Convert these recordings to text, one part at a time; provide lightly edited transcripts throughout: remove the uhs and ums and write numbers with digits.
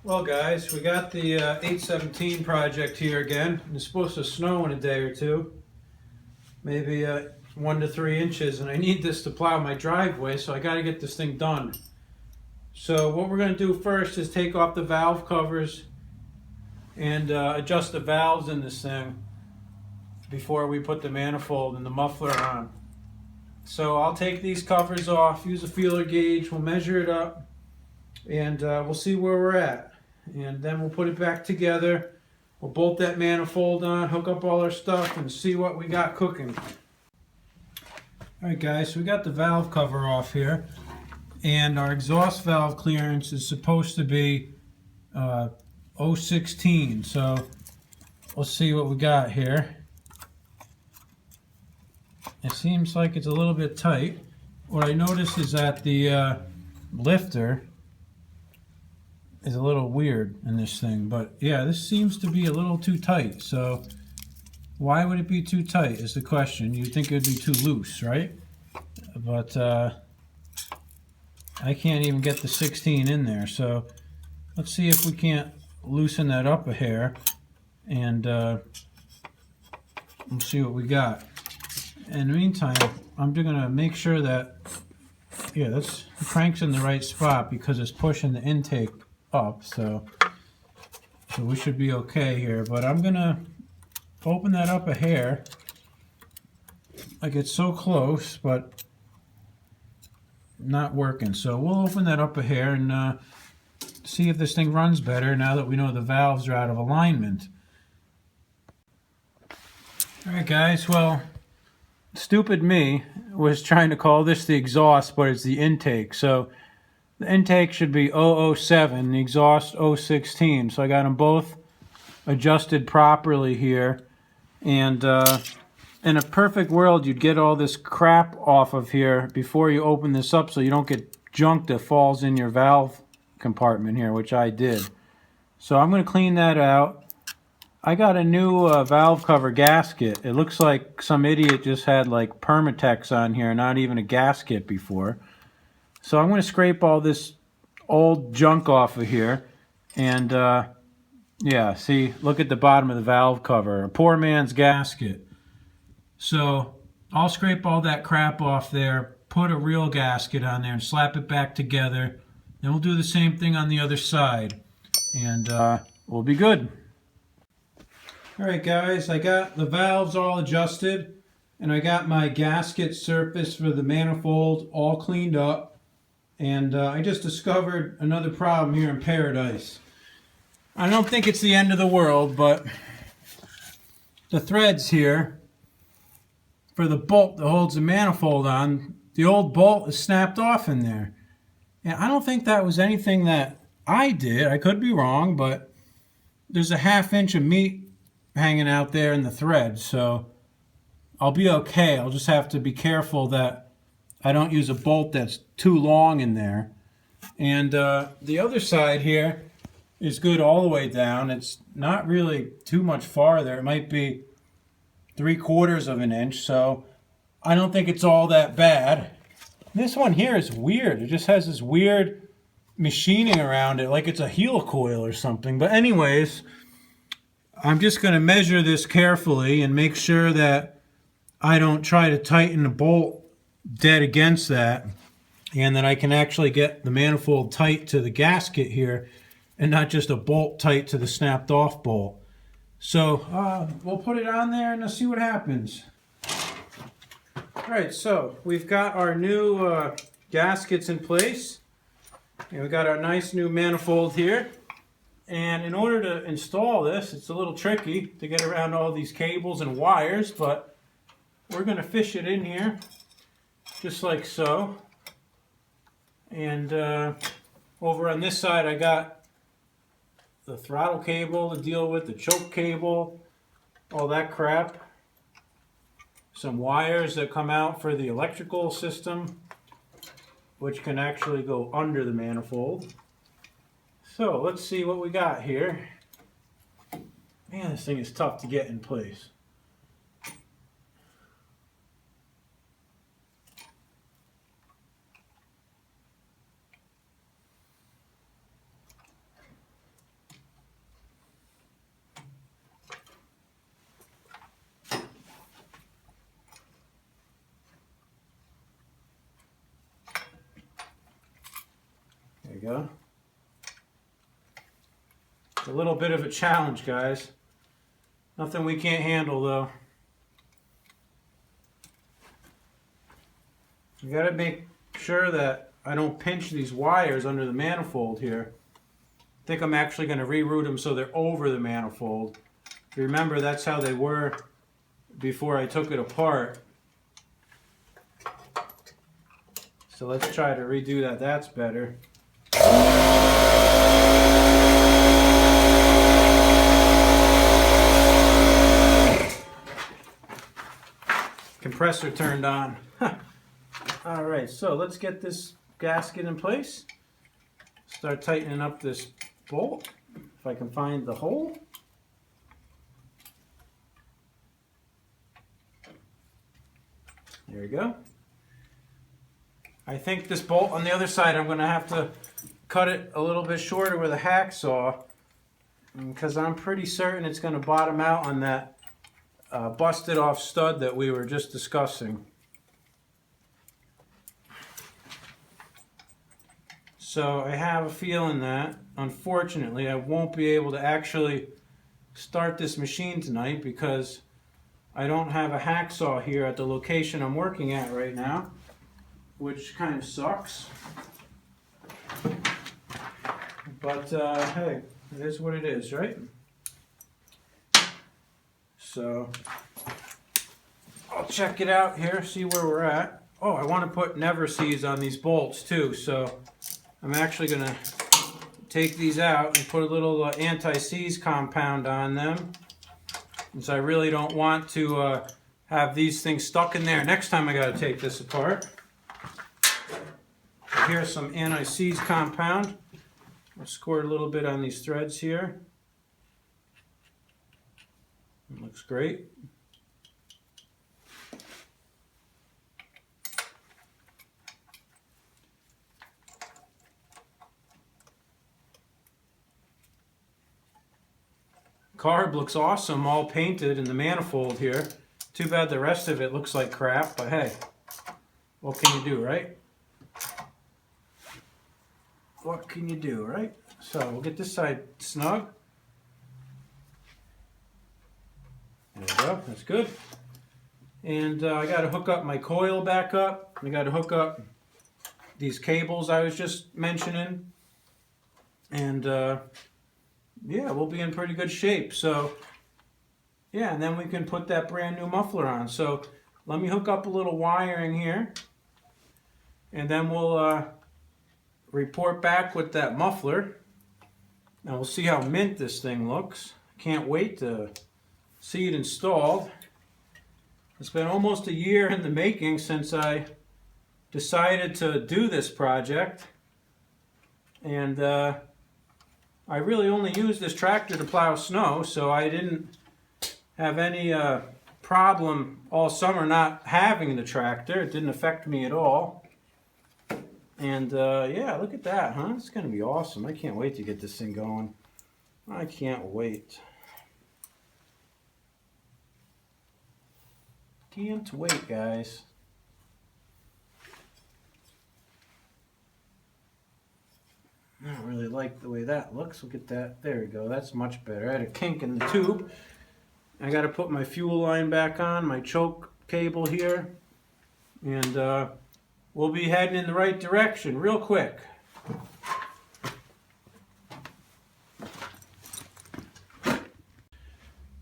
Well guys, we got the 817 project here again. It's supposed to snow in a day or two, maybe 1 to 3 inches, and I need this to plow my driveway, so I got to get this thing done. So what we're going to do first is take off the valve covers and adjust the valves in this thing before we put the manifold and the muffler on. So I'll take these covers off, use a feeler gauge, we'll measure it up, and we'll see where we're at. And then we'll put it back together. We'll bolt that manifold on, hook up all our stuff, and see what we got cooking. Alright guys, so we got the valve cover off here. And our exhaust valve clearance is supposed to be 016. So we'll see what we got here. It seems like it's a little bit tight. What I noticed is that the lifter is a little weird in this thing, but yeah, this seems to be a little too tight. So why would it be too tight is the question. You'd think it would be too loose, right? But I can't even get the 16 in there. So let's see if we can't loosen that up a hair, and we'll see what we got. In the meantime, I'm just gonna make sure that, yeah, this crank's in the right spot because it's pushing the intake up, so we should be okay here. But I'm gonna open that up a hair. Like, it's so close, but not working. So we'll open that up a hair and see if this thing runs better now that we know the valves are out of alignment. Alright guys, well, stupid me was trying to call this the exhaust, but it's the intake. So the intake should be 007, the exhaust 016. So I got them both adjusted properly here. And in a perfect world, you'd get all this crap off of here before you open this up so you don't get junk that falls in your valve compartment here, which I did. So I'm going to clean that out. I got a new valve cover gasket. It looks like some idiot just had like Permatex on here, not even a gasket before. So I'm going to scrape all this old junk off of here. And yeah, see, look at the bottom of the valve cover. A poor man's gasket. So I'll scrape all that crap off there, put a real gasket on there and slap it back together. Then we'll do the same thing on the other side. And we'll be good. Alright guys, I got the valves all adjusted, and I got my gasket surface for the manifold all cleaned up, and I just discovered another problem here in paradise. I don't think it's the end of the world, but the threads here for the bolt that holds the manifold on, the old bolt is snapped off in there. And I don't think that was anything that I did. I could be wrong, but there's a 1/2 inch of meat hanging out there in the thread, so I'll be okay. I'll just have to be careful that I don't use a bolt that's too long in there. And the other side here is good all the way down. It's not really too much farther. It might be 3/4 of an inch, so I don't think it's all that bad. This one here is weird. It just has this weird machining around it, like it's a heel coil or something. But anyways, I'm just going to measure this carefully and make sure that I don't try to tighten the bolt dead against that, and that I can actually get the manifold tight to the gasket here and not just a bolt tight to the snapped off bolt. So we'll put it on there and let's see what happens. Alright, so we've got our new gaskets in place, and we've got our nice new manifold here. And in order to install this, it's a little tricky to get around all these cables and wires, but we're going to fish it in here just like so. And over on this side I got the throttle cable to deal with, the choke cable, all that crap. Some wires that come out for the electrical system, which can actually go under the manifold. So let's see what we got here. Man, this thing is tough to get in place. we go. It's a little bit of a challenge, guys. Nothing we can't handle, though. You gotta make sure that I don't pinch these wires under the manifold here. I think I'm actually going to reroute them so they're over the manifold. If you remember, that's how they were before I took it apart. So let's try to redo that. That's better. Compressor turned on. Alright, so let's get this gasket in place. Start tightening up this bolt, if I can find the hole. There we go. I think this bolt on the other side, I'm going to have to cut it a little bit shorter with a hacksaw, because I'm pretty certain it's going to bottom out on that busted off stud that we were just discussing. So I have a feeling that, unfortunately, I won't be able to actually start this machine tonight because I don't have a hacksaw here at the location I'm working at right now, which kind of sucks. But hey, it is what it is, right? So I'll check it out here, see where we're at. Oh, I want to put never seize on these bolts too, so I'm actually going to take these out and put a little anti-seize compound on them, since I really don't want to have these things stuck in there next time I got to take this apart. Here's some anti-seize compound. I'll squirt a little bit on these threads here. It looks great. Carb looks awesome, all painted in the manifold here. Too bad the rest of it looks like crap, but hey, what can you do, right? What can you do, right? So we'll get this side snug. There we go, that's good. And I got to hook up my coil back up. I got to hook up these cables I was just mentioning. And yeah, we'll be in pretty good shape. So yeah, and then we can put that brand new muffler on. So let me hook up a little wiring here, and then we'll report back with that muffler, and we'll see how mint this thing looks. Can't wait to see it installed. It's been almost a year in the making since I decided to do this project, and I really only used this tractor to plow snow, so I didn't have any problem all summer not having the tractor. It didn't affect me at all. And yeah, look at that, huh? It's going to be awesome. I can't wait to get this thing going. I can't wait. Can't wait, guys. I don't really like the way that looks. Look at that. There we go. That's much better. I had a kink in the tube. I got to put my fuel line back on, my choke cable here, and we'll be heading in the right direction real quick.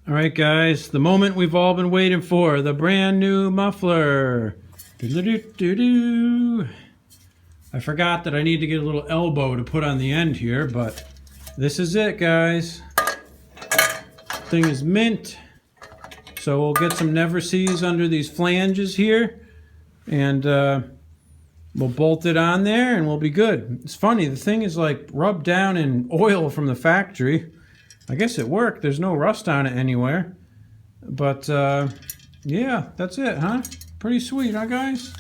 All right, guys, the moment we've all been waiting for, the brand new muffler. Doo-doo-doo-doo-doo. I forgot that I need to get a little elbow to put on the end here, but this is it, guys. Thing is mint. So we'll get some never seize under these flanges here, and we'll bolt it on there and we'll be good. It's funny, the thing is like rubbed down in oil from the factory. I guess it worked. There's no rust on it anywhere. But yeah, that's it, huh? Pretty sweet, huh, guys?